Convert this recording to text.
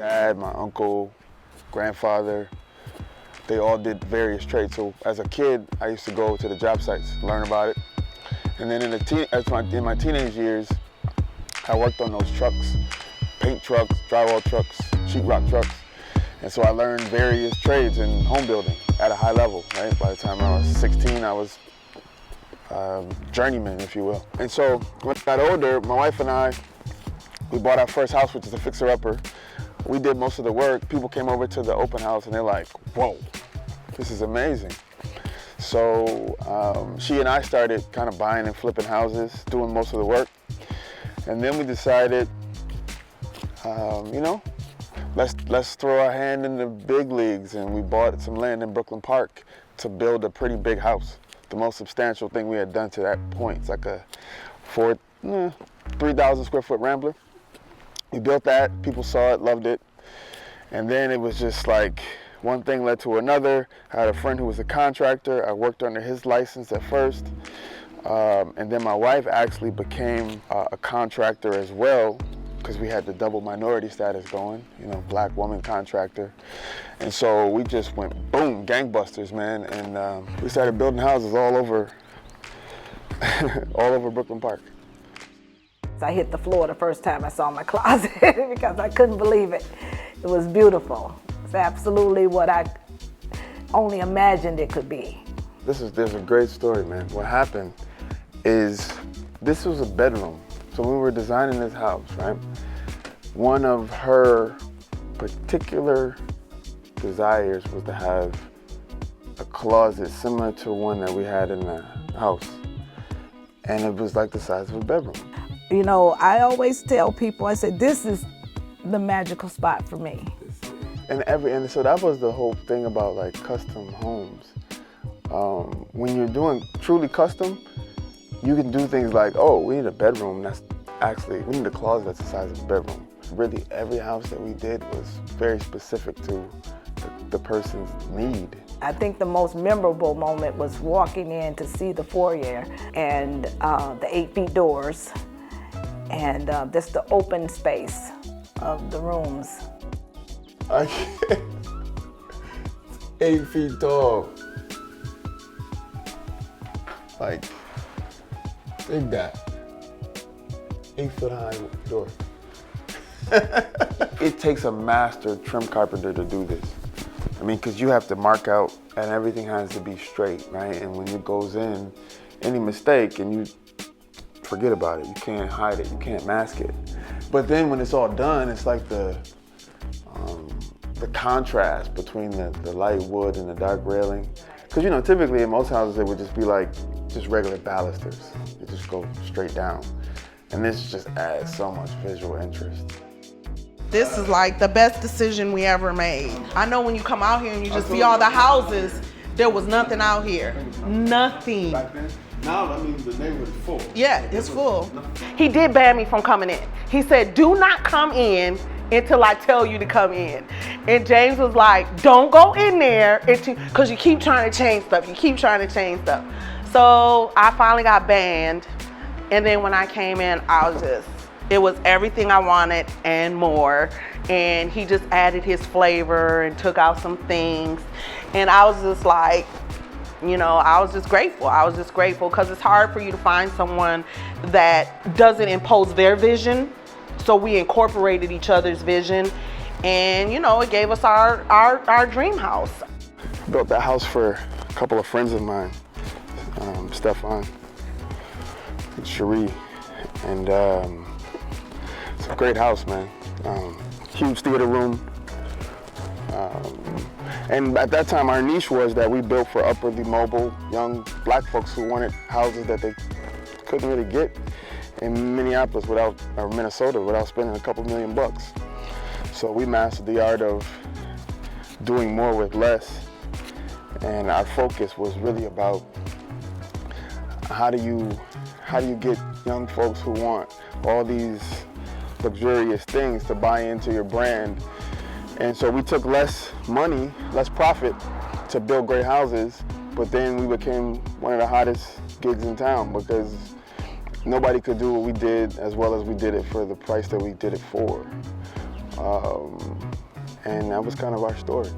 dad, my uncle, grandfather, they all did various trades. So as a kid, I used to go to the job sites, learn about it. And then in my teenage years, I worked on those trucks, paint trucks, drywall trucks, sheetrock trucks. And so I learned various trades in home building at a high level, right? By the time I was 16, I was journeyman, if you will. And so when I got older, my wife and I, we bought our first house, which is a fixer-upper. We did most of the work. People came over to the open house and they're like, whoa, this is amazing. So she and I started kind of buying and flipping houses, doing most of the work. And then we decided, you know, let's throw our hand in the big leagues, and we bought some land in Brooklyn Park to build a pretty big house. The most substantial thing we had done to that point. It's like a 3,000 square foot Rambler. We built that, people saw it, loved it. And then it was just like one thing led to another. I had a friend who was a contractor. I worked under his license at first. And then my wife actually became a contractor as well, because we had the double minority status going, you know, black woman contractor. And so we just went boom, gangbusters, man. And we started building houses all over, all over Brooklyn Park. I hit the floor the first time I saw my closet because I couldn't believe it. It was beautiful. It's absolutely what I only imagined it could be. There's a great story, man. What happened is this was a bedroom. So when we were designing this house, right, one of her particular desires was to have a closet similar to one that we had in the house. And it was like the size of a bedroom. You know, I always tell people, I say, this is the magical spot for me. And so that was the whole thing about like custom homes. When you're doing truly custom, you can do things like, oh, we need a bedroom we need a closet that's the size of a bedroom. Really, every house that we did was very specific to the person's need. I think the most memorable moment was walking in to see the foyer and the 8 feet doors and just the open space of the rooms. I can't. 8 feet tall. Like, dig that. 8 foot high door. It takes a master trim carpenter to do this. I mean, because you have to mark out and everything has to be straight, right? And when it goes in, any mistake and you forget about it. You can't hide it, you can't mask it. But then when it's all done, it's like the contrast between the light wood and the dark railing. Because, you know, typically in most houses, it would just be like just regular balusters. They just go straight down. And this just adds so much visual interest. This is like the best decision we ever made. I know when you come out here and you just see all the houses, there was nothing out here. Nothing. Back then? Now, I mean, the neighborhood is full. Yeah, it's full. He did ban me from coming in. He said, do not come in until I tell you to come in. And James was like, don't go in there because you keep trying to change stuff. You keep trying to change stuff. So I finally got banned. And then when I came in, it was everything I wanted and more. And he just added his flavor and took out some things. And I was just like, you know, I was just grateful. I was just grateful because it's hard for you to find someone that doesn't impose their vision. So we incorporated each other's vision, and you know, it gave us our dream house. I built that house for a couple of friends of mine, Stefan and Cherie, and it's a great house, man. Huge theater room. And at that time, our niche was that we built for upwardly mobile young black folks who wanted houses that they couldn't really get in Minneapolis or Minnesota without spending a couple $1 million. So we mastered the art of doing more with less. And our focus was really about how do you get young folks who want all these luxurious things to buy into your brand. And so we took less money, less profit to build great houses, but then we became one of the hottest gigs in town because nobody could do what we did as well as we did it for the price that we did it for. And that was kind of our story.